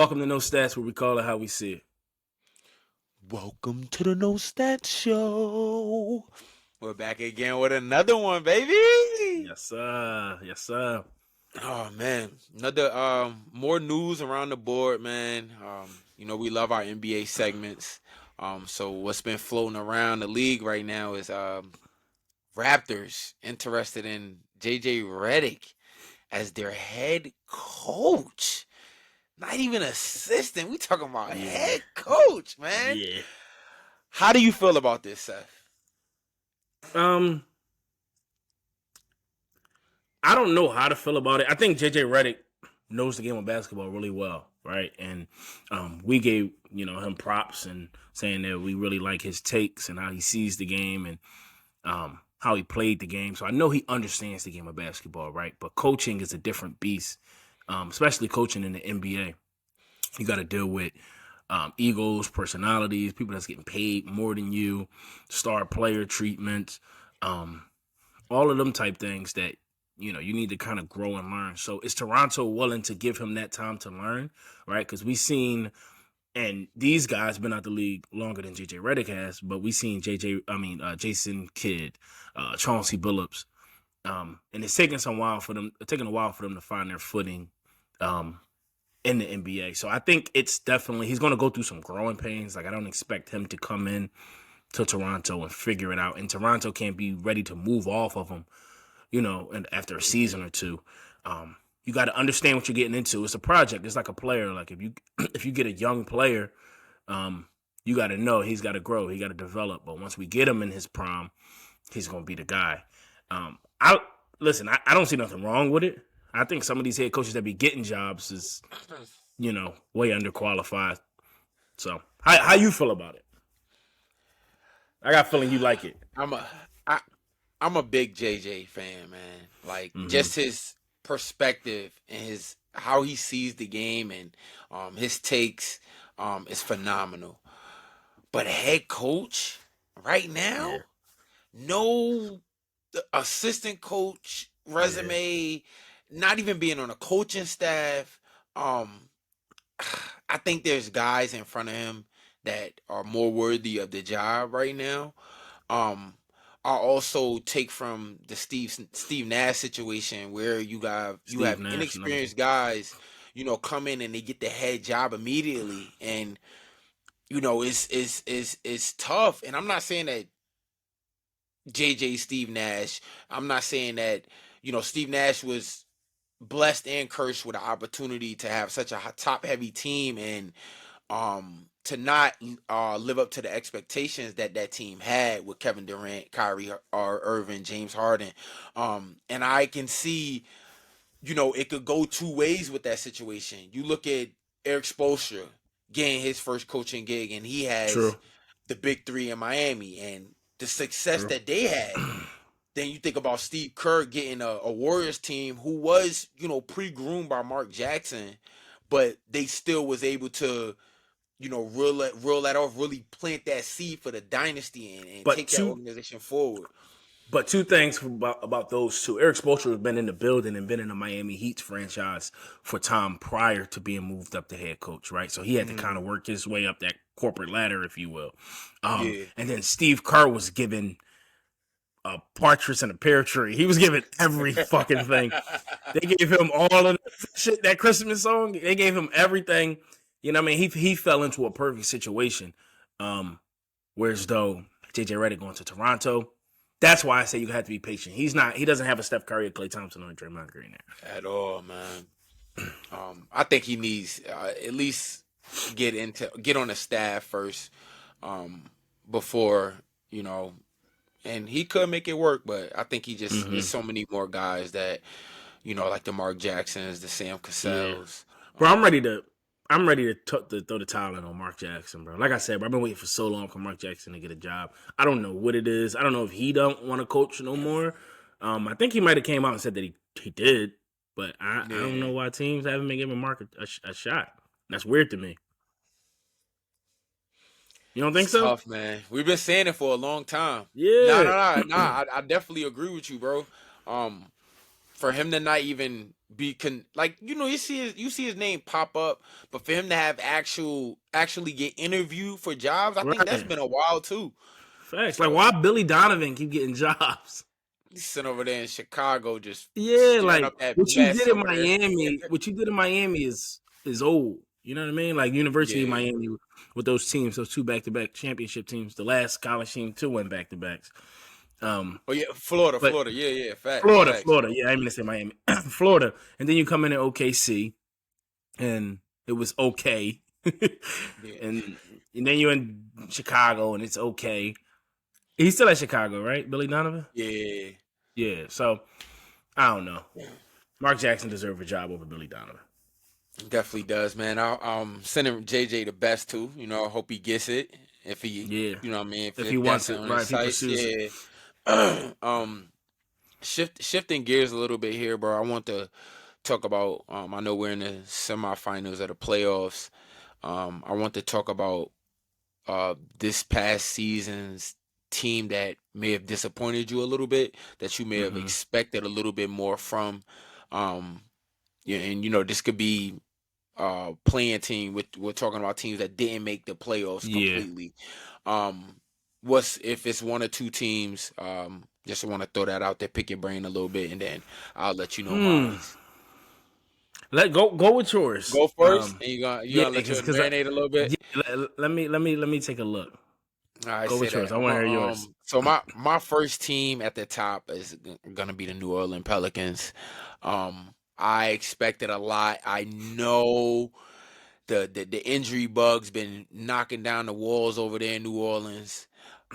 Welcome to No Stats, where we call it how we see it. Welcome to the No Stats Show. We're back again with another one, baby. Yes, sir. Yes, sir. Oh man, another more news around the board, man. We love our NBA segments. So what's been floating around the league right now is Raptors interested in JJ Redick as their head coach. Not even assistant. We talking about Yeah. head coach, man. Yeah. How do you feel about this, Seth? Um, I don't know how to feel about it. I think JJ Redick knows the game of basketball really well, right? And we gave him props and saying that we really like his takes and how he sees the game and how he played the game. So I know he understands the game of basketball, right? But coaching is a different beast, especially coaching in the NBA. You got to deal with egos, personalities, people that's getting paid more than you, star player treatments, all of them type things that you need to kind of grow and learn. So is Toronto willing to give him that time to learn, right? Because we've seen, and these guys been out the league longer than JJ Redick has, but we seen Jason Kidd, Chauncey Billups, and it's taking a while for them to find their footing. In the NBA. So I think it's definitely, he's going to go through some growing pains. Like, I don't expect him to come in to Toronto and figure it out. And Toronto can't be ready to move off of him, and after a season or two. You got to understand what you're getting into. It's a project. It's like a player. Like if you get a young player, you got to know he's got to grow. He got to develop. But once we get him in his prime, he's going to be the guy. I don't see nothing wrong with it. I think some of these head coaches that be getting jobs is, way underqualified. So how you feel about it? I got a feeling you like it. I'm a I, I'm a big JJ fan, man. Like Mm-hmm. just his perspective and his how he sees the game and his takes is phenomenal. But head coach right now, Yeah. no assistant coach Yeah. resume, not even being on a coaching staff. Um, I think there's guys in front of him that are more worthy of the job right now. Um, I also take from the Steve Nash situation where you Steve have Nash, another one. inexperienced guys, come in and they get the head job immediately, and it's tough. And I'm not saying that JJ Steve Nash. I'm not saying that Steve Nash was blessed and cursed with an opportunity to have such a top heavy team and to not live up to the expectations that that team had with Kevin Durant, Kyrie Irving, James Harden. And I can see, it could go two ways with that situation. You look at Eric Spoelstra getting his first coaching gig, and he has True. the big three in Miami and the success True. that they had. Then you think about Steve Kerr getting a Warriors team who was, pre-groomed by Mark Jackson, but they still was able to roll that off, really plant that seed for the dynasty and but take that two organization forward. but two things about those two. Eric Spoelstra has been in the building and been in the Miami Heat franchise for time prior to being moved up to head coach, right? So he had to kind Hmm. of work his way up that corporate ladder, if you will. Yeah. And then Steve Kerr was given a partridge in a pear tree. He was given every fucking thing. They gave him all of the shit, that Christmas song. They gave him everything. You know what I mean? He fell into a perfect situation. Um, whereas though JJ Redick going to Toronto, that's why I say you have to be patient. He doesn't have a Steph Curry or Klay Thompson or Draymond Green there. At all, man. I think he needs at least get on the staff first, um, before you know, and he could make it work. But I think he just it's Mm-hmm. so many more guys that like the Mark Jacksons, the Sam Yeah, Cassells. bro. I'm Um, ready to. I'm ready to throw the towel in on Mark Jackson, bro. Like I said, bro, I've been waiting for so long for Mark Jackson to get a job. I don't know what it is. I don't know if he don't want to coach no more. I think he might have came out and said that he did, but I don't know yeah, why teams haven't been giving Mark a shot. That's weird to me. You don't think it's so? tough, man. We've been saying it for a long time. No, no, Yeah. no, no. I definitely agree with you, bro. Um, for him to not even be like, you see his name pop up, but for him to have actually get interviewed for jobs, I think that's Right. been a while too. Facts. Like, So why Billy Donovan keep getting jobs? he's sitting over there in Chicago just Yeah, stirring like up that what you mess did in over there. Miami, what you did in Miami is old. You know what I mean? Like University of Yeah. Miami with those teams, those two back-to-back championship teams. The last college team too went back-to-backs. Oh yeah, Florida, But Florida. Yeah, yeah. Facts, Florida, facts. Florida. Yeah, I didn't mean to say Miami. Florida, and then you come in at OKC, and it was okay. Yeah. and then you're in Chicago, and it's okay. He's still at Chicago, right? Billy Donovan. Yeah. Yeah. So I don't know. Mark Jackson deserved a job over Billy Donovan. Definitely does, man. I'll sending JJ the best too. I hope he gets it. If he, Yeah. what I mean, If he if that's wants it, on his right? If he sights, pursues it. yeah. Shifting gears a little bit here, bro. I want to talk about. I know we're in the semifinals of the playoffs. I want to talk about this past season's team that may have disappointed you a little bit, that you may have Mm-hmm. expected a little bit more from. Yeah, and this could be playing team. We're talking about teams that didn't make the playoffs Yeah. completely. What's if it's one or two teams? Just want to throw that out there, pick your brain a little bit, and then I'll let you know mine. Let go with yours. Go first, and you Yeah, gonna let yours because marinate a little bit. yeah, let me take a look. I Go say with yours. that. I want to hear yours. So my first team at the top is gonna be the New Orleans Pelicans. I expected a lot. I know the injury bug's been knocking down the walls over there in New Orleans.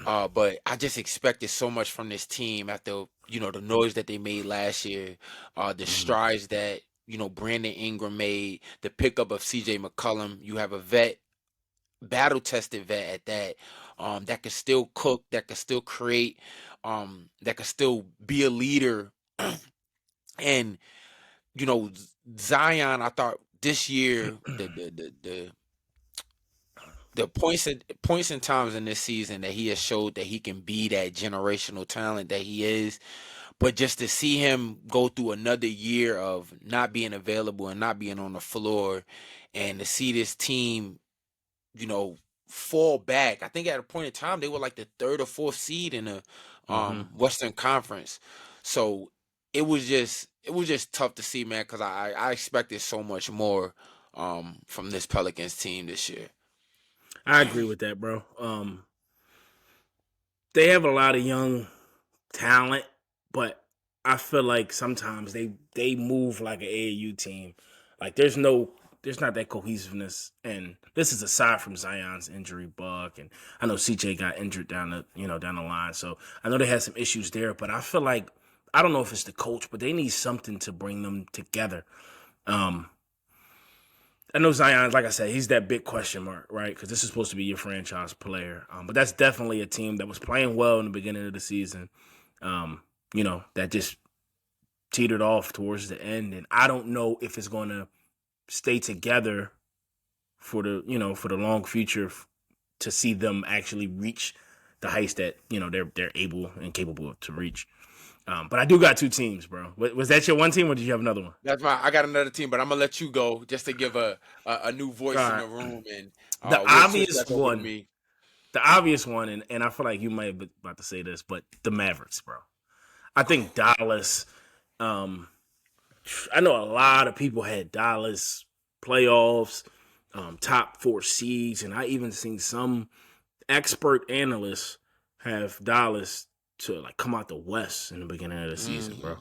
But I just expected so much from this team after the noise that they made last year, the Mhm. strides that Brandon Ingram made, the pickup of C.J. McCollum. You have a vet, battle tested vet at that, that could still cook, that could still create, that could still be a leader, and Zion. I thought this year the points and times in this season that he has showed that he can be that generational talent that he is, but just to see him go through another year of not being available and not being on the floor, and to see this team, you know, fall back. I think at a point in time they were like the third or fourth seed in the Mhm. Western Conference. So it was just tough to see, man, because I expected so much more from this Pelicans team this year. I agree with that, bro. They have a lot of young talent, but I feel like sometimes they move like an AAU team. Like there's not that cohesiveness, and this is aside from Zion's injury bug, and I know CJ got injured down the line, so I know they had some issues there. But I feel like I don't know if it's the coach, but they need something to bring them together. Um, I know Zion, like I said, he's that big question mark, right? Because this is supposed to be your franchise player. But that's definitely a team that was playing well in the beginning of the season. That just teetered off towards the end, and I don't know if it's going to stay together for the long future to see them actually reach the heights that they're able and capable to reach. But I do got two teams, bro. Was that your one team, or did you have another one? I got another team, but I'm gonna let you go just to give a new All voice in right. the room, and The we'll switch obvious back over to one, me. and I feel like you might be about to say this, but the Mavericks, bro. I think Dallas. Um, I know a lot of people had Dallas playoffs, top four seeds, and I even seen some expert analysts have Dallas to like come out the West in the beginning of the season, bro.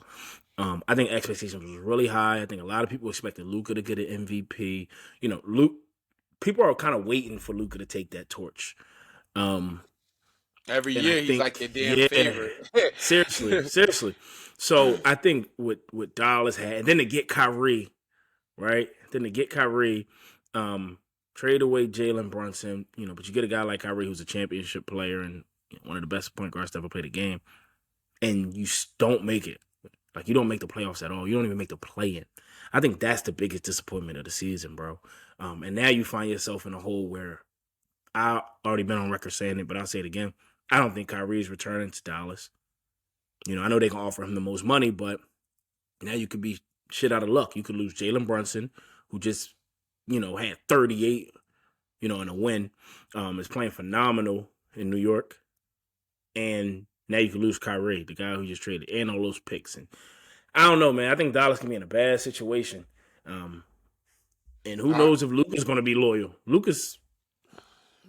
Mhm. I think expectations was really high. I think a lot of people expected Luka to get an MVP. Luke. People are kind of waiting for Luka to take that torch. Um, Every and I year he's like think, their damn yeah, favorite. seriously. So I think with Dallas had, and then to get Kyrie, right? Then to get Kyrie, trade away Jalen Brunson, but you get a guy like Kyrie who's a championship player and one of the best point guards to ever play the game, and you don't make it. Like you don't make the playoffs at all. You don't even make the play-in. I think that's the biggest disappointment of the season, bro. And now you find yourself in a hole where I already been on record saying it, but I'll say it again. I don't think Kyrie is returning to Dallas. I know they can offer him the most money, but Now you could be shit out of luck. You could lose Jalen Brunson, who just, had 38, in a win, is playing phenomenal in New York. And now you could lose Kyrie, the guy who just traded, and all those picks. And I don't know, man. I think Dallas can be in a bad situation. And who knows if Luka's going to be loyal. Luka's,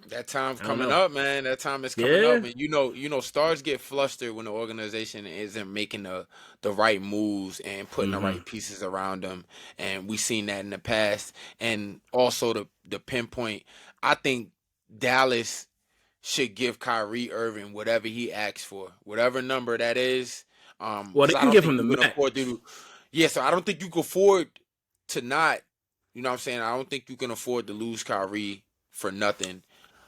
That time's I don't coming know. up, man. That time is coming Yeah. up, and stars get flustered when the organization isn't making the right moves and putting the right pieces around them, and we've seen that in the past. And also the pinpoint, I think Dallas should give Kyrie Irving whatever he asks for, whatever number that is. Well, they Because I can don't give think him you the can afford max. to. Yeah, so I don't think you can afford to not. You know what I'm saying? I don't think you can afford to lose Kyrie for nothing.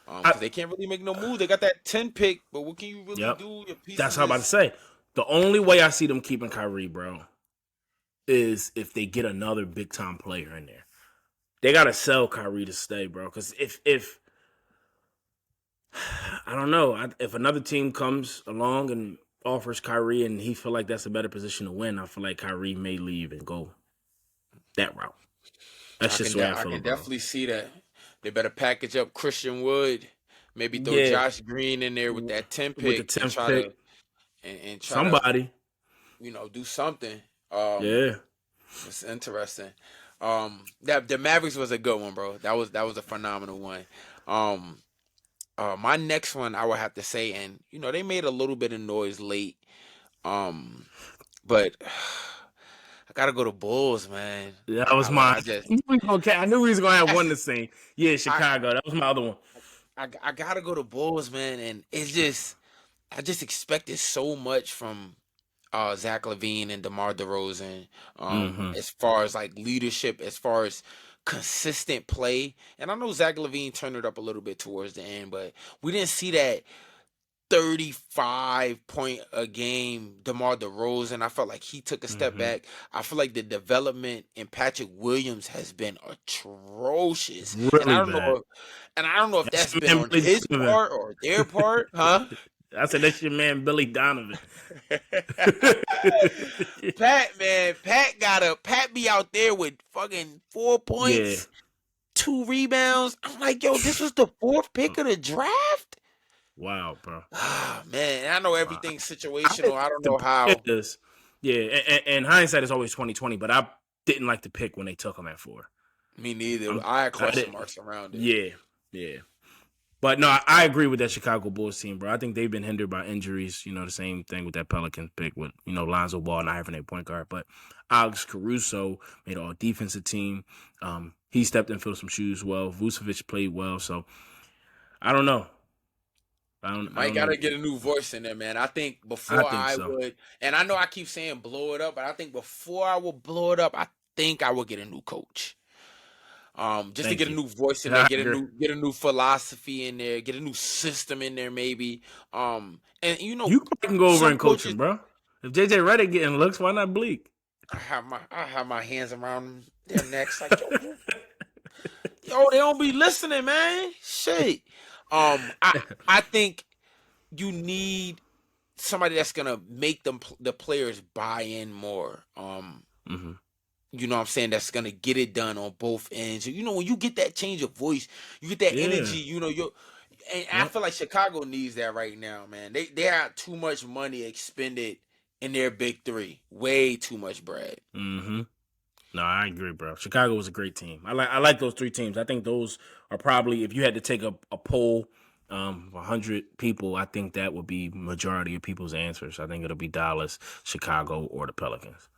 Because they can't really make no move. They got that 10 pick, but what can you really Yep. do? Your That's pieces how I'm about to is say. The only way I see them keeping Kyrie, bro, is if they get another big time player in there. They gotta sell Kyrie to stay, bro. Because if I don't know, if another team comes along and offers Kyrie and he feel like that's a better position to win, I feel like Kyrie may leave and go that route. That's just the way I I feel can about him. definitely see that. They better package up Christian Wood, maybe throw Yeah, Josh Green in there with that 10 with the pick and 10th try pick, to and try to somebody. do something. Um, Yeah. it's interesting. That the Mavericks was a good one, bro. That was a phenomenal one. Um, my next one I would have to say, and they made a little bit of noise late. Um, but I gotta go to Bulls, man. That was Like mine. I just Okay, I knew we was gonna have I one the same. Yeah, I Chicago. That was my other one. I gotta go to Bulls, man, and it's just I just expected so much from Zach LaVine and DeMar DeRozan, Mm-hmm. as far as like leadership, as far as consistent play. And I know Zach LaVine turned it up a little bit towards the end, but we didn't see that 35-point a game DeMar DeRozan. I felt like he took a step Mm-hmm. back. I feel like the development in Patrick Williams has been atrocious. And I Really don't know bad. if, and I don't know if That's that's your been man on Billy his Donovan. part or their part, huh? I said that's your man Billy Donovan. Pat, man, Pat be out there with fucking 4 Yeah. points, 2 rebounds. I'm like, yo, this was the fourth pick of the draft? Wow, bro. Ah, man, I know Wow. everything's situational. I don't The know pick how. is, yeah, and hindsight is always 2020, but I didn't like the pick when they took him at 4. Me neither. I'm, I had I question did, marks around it. yeah, yeah. But no, I agree with that Chicago Bulls team, bro. I think they've been hindered by injuries. The same thing with that Pelicans pick with, Lonzo Ball not having a point guard. But Alex Caruso made all defensive team. He stepped in, filled some shoes well. Vucevic played well. So I don't know. I Might don't know. gotta get a new voice in there, man. I think I before think I so. would, and I know I keep saying blow it up, but I think before I would blow it up, I think I would get a new coach. Just to Thank get a you. new voice in there, I agree. get a new philosophy in there, get a new system in there, maybe. And You can go over some and coach coaches, him, bro. If JJ Redick getting looks, why not Bleak? I have my hands around their necks, like yo, they don't be listening, man. Shit. I think you need somebody that's gonna make the players buy in more. Mm-hmm. You know what I'm saying? That's gonna get it done on both ends. When you get that change of voice, you get that Yeah. energy. And I Yep. feel like Chicago needs that right now, man. They have too much money expended in their big three. Way too much bread. Mm-hmm. No, I agree, bro. Chicago was a great team. I like those 3 teams. I think those are probably, if you had to take a poll, 100 people, I think that would be majority of people's answers. I think it'll be Dallas, Chicago, or the Pelicans.